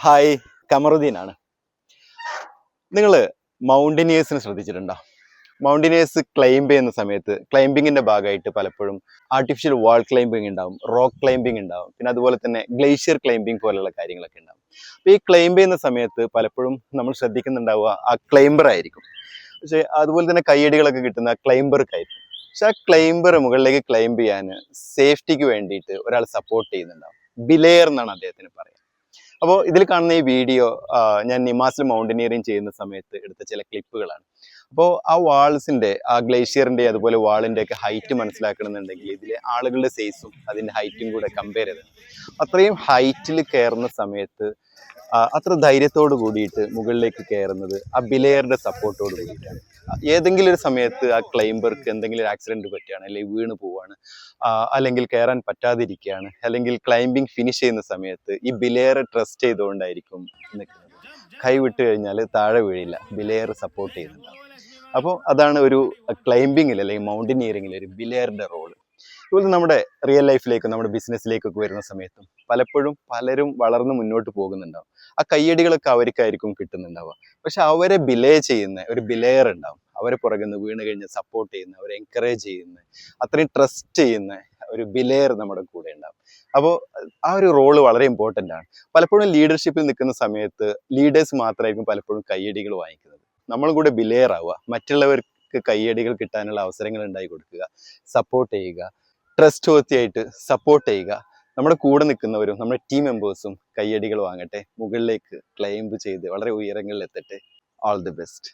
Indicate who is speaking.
Speaker 1: Hi, കമറുദ്ദീനാണ്. നിങ്ങൾ മൗണ്ടനിയേഴ്സിനെ ശ്രദ്ധിച്ചിട്ടുണ്ടോ? മൗണ്ടനിയേഴ്സ് climb ചെയ്യുന്ന സമയത്ത് ക്ലൈംബിങ്ങിന്റെ ഭാഗമായിട്ട് പലപ്പോഴും ആർട്ടിഫിഷ്യൽ വാൾ ക്ലൈംബിംഗ് ഉണ്ടാവും, റോക്ക് ക്ലൈംബിംഗ് ഉണ്ടാവും, പിന്നെ അതുപോലെ തന്നെ ഗ്ലേഷ്യർ ക്ലൈംബിംഗ് പോലുള്ള കാര്യങ്ങളൊക്കെ ഉണ്ടാവും. അപ്പോൾ ഈ ക്ലൈംബ് ചെയ്യുന്ന സമയത്ത് പലപ്പോഴും നമ്മൾ ശ്രദ്ധിക്കുന്നുണ്ടാവുക ആ ക്ലൈംബർ ആയിരിക്കും. പക്ഷേ അതുപോലെ തന്നെ കയ്യടികളൊക്കെ കിട്ടുന്ന ക്ലൈംബർക്കായിരിക്കും. പക്ഷെ ആ ക്ലൈംബർ മുകളിലേക്ക് ക്ലൈംബ് ചെയ്യാൻ സേഫ്റ്റിക്ക് വേണ്ടിയിട്ട് ഒരാൾ സപ്പോർട്ട് ചെയ്യുന്നുണ്ടാവും. ബിലെയർ എന്നാണ് അദ്ദേഹത്തിന് പറയുക. അപ്പോൾ ഇതിൽ കാണുന്ന ഈ വീഡിയോ ഞാൻ നിമാസിൽ മൗണ്ടനിയറിങ് ചെയ്യുന്ന സമയത്ത് എടുത്ത ചില ക്ലിപ്പുകളാണ്. അപ്പോൾ ആ വാൾസിന്റെ, ആ ഗ്ലേഷ്യറിന്റെ അതുപോലെ വാളിന്റെ ഒക്കെ ഹൈറ്റ് മനസ്സിലാക്കണമെന്നുണ്ടെങ്കിൽ ഇതിലെ ആളുകളുടെ സൈസും അതിന്റെ ഹൈറ്റും കൂടെ കമ്പയർ ചെയ്ത് അത്രയും ഹൈറ്റിൽ കയറുന്ന സമയത്ത് അത്ര ധൈര്യത്തോട് കൂടിയിട്ട് മുകളിലേക്ക് കയറുന്നത് ആ ബിലെയറിന്റെ സപ്പോർട്ടോട് കൂടിയിട്ടാണ്. ഏതെങ്കിലും ഒരു സമയത്ത് ആ ക്ലൈംബർക്ക് എന്തെങ്കിലും ഒരു ആക്സിഡന്റ് പറ്റുകയാണ്, അല്ലെങ്കിൽ വീണ് പോവാണ്, അല്ലെങ്കിൽ കയറാൻ പറ്റാതിരിക്കുകയാണ്, അല്ലെങ്കിൽ ക്ലൈംബിംഗ് ഫിനിഷ് ചെയ്യുന്ന സമയത്ത് ഈ ബിലെയർ ട്രസ്റ്റ് ചെയ്തുകൊണ്ടായിരിക്കും നിൽക്കുന്നത്. കൈ വിട്ട് കഴിഞ്ഞാൽ താഴെ വീഴില്ല, ബിലെയർ സപ്പോർട്ട് ചെയ്യുന്നുണ്ടാവും. അപ്പോൾ അതാണ് ഒരു ക്ലൈംബിങ്ങിൽ അല്ലെങ്കിൽ മൗണ്ടനിയറിങ്ങിൽ ഒരു ബിലെയറിന്റെ റോള്. ഇതുപോലെ നമ്മുടെ റിയൽ ലൈഫിലേക്കും നമ്മുടെ ബിസിനസ്സിലേക്കൊക്കെ വരുന്ന സമയത്തും പലപ്പോഴും പലരും വളർന്ന് മുന്നോട്ട് പോകുന്നുണ്ടാവും. ആ കയ്യടികളൊക്കെ അവർക്കായിരിക്കും കിട്ടുന്നുണ്ടാവുക. പക്ഷെ അവരെ ബിലേ ചെയ്യുന്ന ഒരു ബിലെയർ ഉണ്ടാവും, അവരെ പുറകിൽ നിന്ന് വീണ് കഴിഞ്ഞ് സപ്പോർട്ട് ചെയ്യുന്ന, അവരെ എൻകറേജ് ചെയ്യുന്ന, അത്രയും ട്രസ്റ്റ് ചെയ്യുന്ന ഒരു ബിലെയർ നമ്മുടെ കൂടെ ഉണ്ടാവും. അപ്പോൾ ആ ഒരു റോള് വളരെ ഇമ്പോർട്ടൻ്റ് ആണ്. പലപ്പോഴും ലീഡർഷിപ്പിൽ നിൽക്കുന്ന സമയത്ത് ലീഡേഴ്സ് മാത്രമായിരിക്കും പലപ്പോഴും കയ്യടികൾ വാങ്ങിക്കുന്നത്. നമ്മളും കൂടെ ബിലെയർ ആവുക, മറ്റുള്ളവർക്ക് കയ്യടികൾ കിട്ടാനുള്ള അവസരങ്ങൾ ഉണ്ടായി കൊടുക്കുക, സപ്പോർട്ട് ചെയ്യുക, ട്രസ്റ്റ് വർത്തിയായിട്ട് സപ്പോർട്ട് ചെയ്യുക. നമ്മുടെ കൂടെ നിൽക്കുന്നവരും നമ്മുടെ ടീം മെമ്പേഴ്സും കയ്യടികൾ വാങ്ങട്ടെ, മുകളിലേക്ക് ക്ലൈംബ് ചെയ്ത് വളരെ ഉയരങ്ങളിൽ എത്തട്ടെ. All the best.